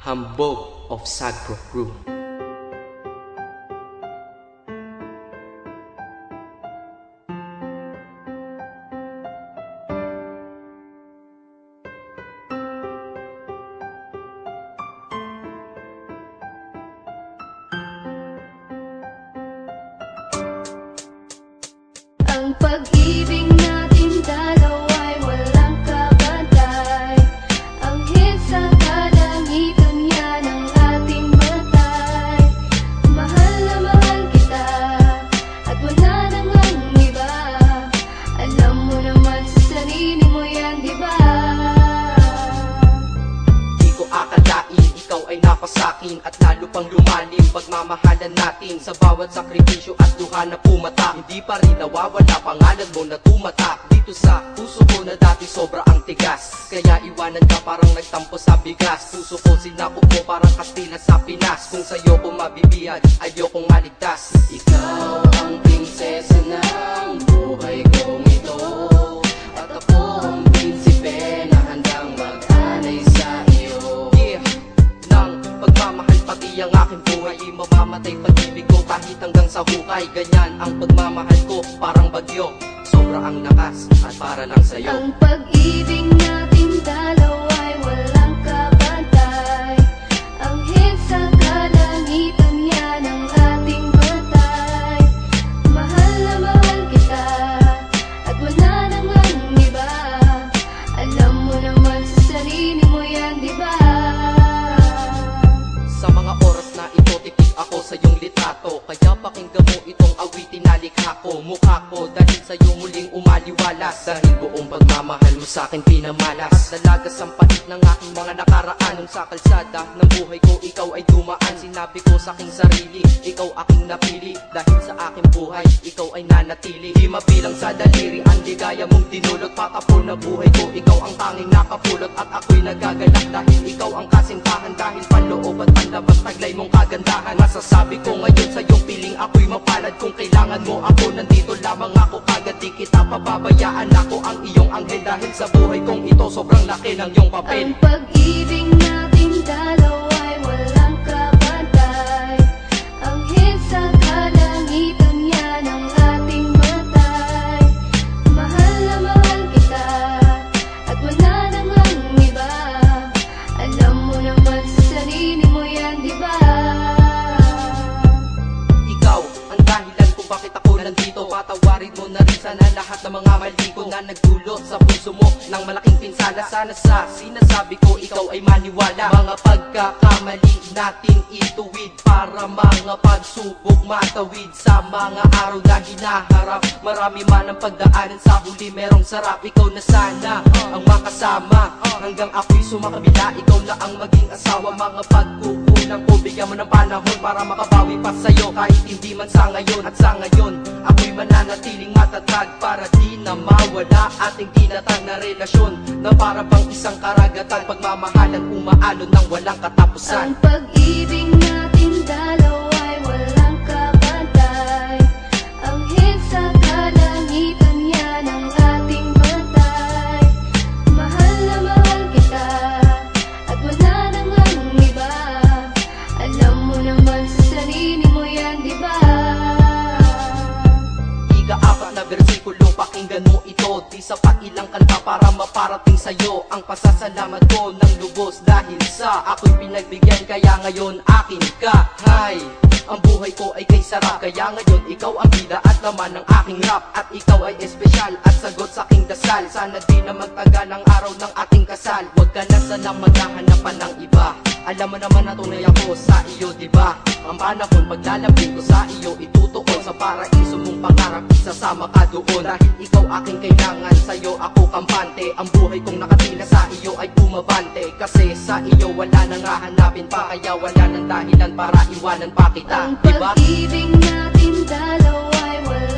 Hambog of Sagpro Crew. Ang pag-ibig natin dalawa'y walang kabantay. Ang hit sa kalangitan yan ang ating matay. Mahal na mahal kita at wala nang ang iba. Alam mo naman sa sarili mo yan, diba? Di ko akalain, ikaw ay napasakin at lalo pang lumalim pagmamahalan natin. Sa bawat sakripisyo at duha na pumata, hindi pa rin nawawala pangalan mo na tumatak dito sa puso ko na dati sobra ang tigas. Kaya iwanan ka parang nagtampo sa bigas. Puso ko sinakop mo parang Kastila sa Pinas. Kung sa'yo ko mabibihag, ayokong maligtas. Ikaw ang prinsesa ng buhay kong ito, at ako ang prinsipe na handang mag-anay sa iyo. Yeah, ng pagmamahal pati ang aking buhay, mamamatay pag-ibig ko kahit hanggang sa hukay. Ganyan ang pagmamahal ko, parang bagyo, sobra ang lakas at para lang sa'yo. Ang pag-ibig natin dalawa'y walang kabantay. Ang hit sa kalangitan yan ang ating matay. Mahal na mahal kita at wala nang ang iba. Alam mo naman sa sarili mo yan, diba? Sa mga oras na ito, tipid ako sa iyong litrato. Kaya pakinggan mo itong awitin na likha ko. Mukha ko dahil sa'yo muling umaliwalas. Dahil buong pagmamahal mo sa'kin pinamalas. At nalagas ang pait ng aking mga nakaraan. Nung sa kalsada ng buhay ko, ikaw ay dumaan. Sinabi ko sa aking sarili, ikaw aking napili. Dahil sa aking buhay, ikaw ay nanatili. Di mabilang sa daliri ang ligaya mong dinulot. Patapon na buhay ko, ikaw ang tanging nakapulot. At ako'y nagagalak dahil ikaw ang kasintahan. Dahil panloob at panlabas, taglay mong kagandahan. Masasabi ko ngayon sa iyong piling, ako'y mapalad. Kung kailangan mo ako, nandito lamang ako. Kagad di kita pababayaan, ako ang iyong anghel. Dahil sa buhay kong ito, sobrang laki ng iyong papel. Ang pag-ibig natin dalawa'y walang kabantay. Ang hit sa kalangitan yan ang ating matay. Mahal na mahal kita at wala nang ang iba. Alam mo naman sa sarili mo yan, diba? Ikaw ang dahilan kung bakit ako nandito. Patawarin mo na rin sana lahat ng mga mali ko na nagdulot sa puso mo ng malaking pinsala. Sana sa sinasabi ko ikaw ay maniwala. Mga pagkakamali natin ituwid para mga pagsubok matawid. Sa mga araw na hinaharap, marami man ang pagdaanan, sa huli merong sarap. Ikaw na sana ang makasama hanggang ako'y sumakabila. Ikaw na ang maging asawa. Mga pagkukulang ko, bigyan mo ng panahon para makabawi pa sa'yo. Kahit hindi man sa ngayon, at sa ngayon ako'y mananatiling matatag para di na mawala ating tinatag na relasyon na para bang isang karagatan. Pagmamahalan umaalon ng walang katapusan. Ang pag-ibig natin dalawa'y walang kabantay. Ang hit sa kalangitan yan ang ating matay. Mahal na mahal kita at wala nang ang iba. Alam mo naman sa sarili mo yan, diba? Ika-4 na bersikulo, pakinggan mo ito. Di sapat ilang kanta para maparating sa'yo ang pasasalamat ko ng lubos. Dahil sa ako'y pinagbigyan, kaya ngayon akin ka. Hay, ang buhay ko ay kay sarap. Kaya ngayon ikaw ang bida at laman ng aking rap. At ikaw ay espesyal at sagot sa aking dasal. Sana di na magtagal ang araw ng ating kasal. Huwag ka na sanang maghahanapan ng iba. Alam mo naman na tunay ako sa iyo, diba? Ang panahon paglalapit ko sa iyo, itutuon sa paraiso mong pangarap, isasama ka doon. Dahil ikaw aking kailangan, sa'yo ako kampante. Ang buhay kong nakatila sa iyo ay bumabante. Kasi sa iyo wala nang hahanapin pa, kaya wala nang dahilan para iwanan pa kita, Ang diba? pag-ibig natin dalawa'y walang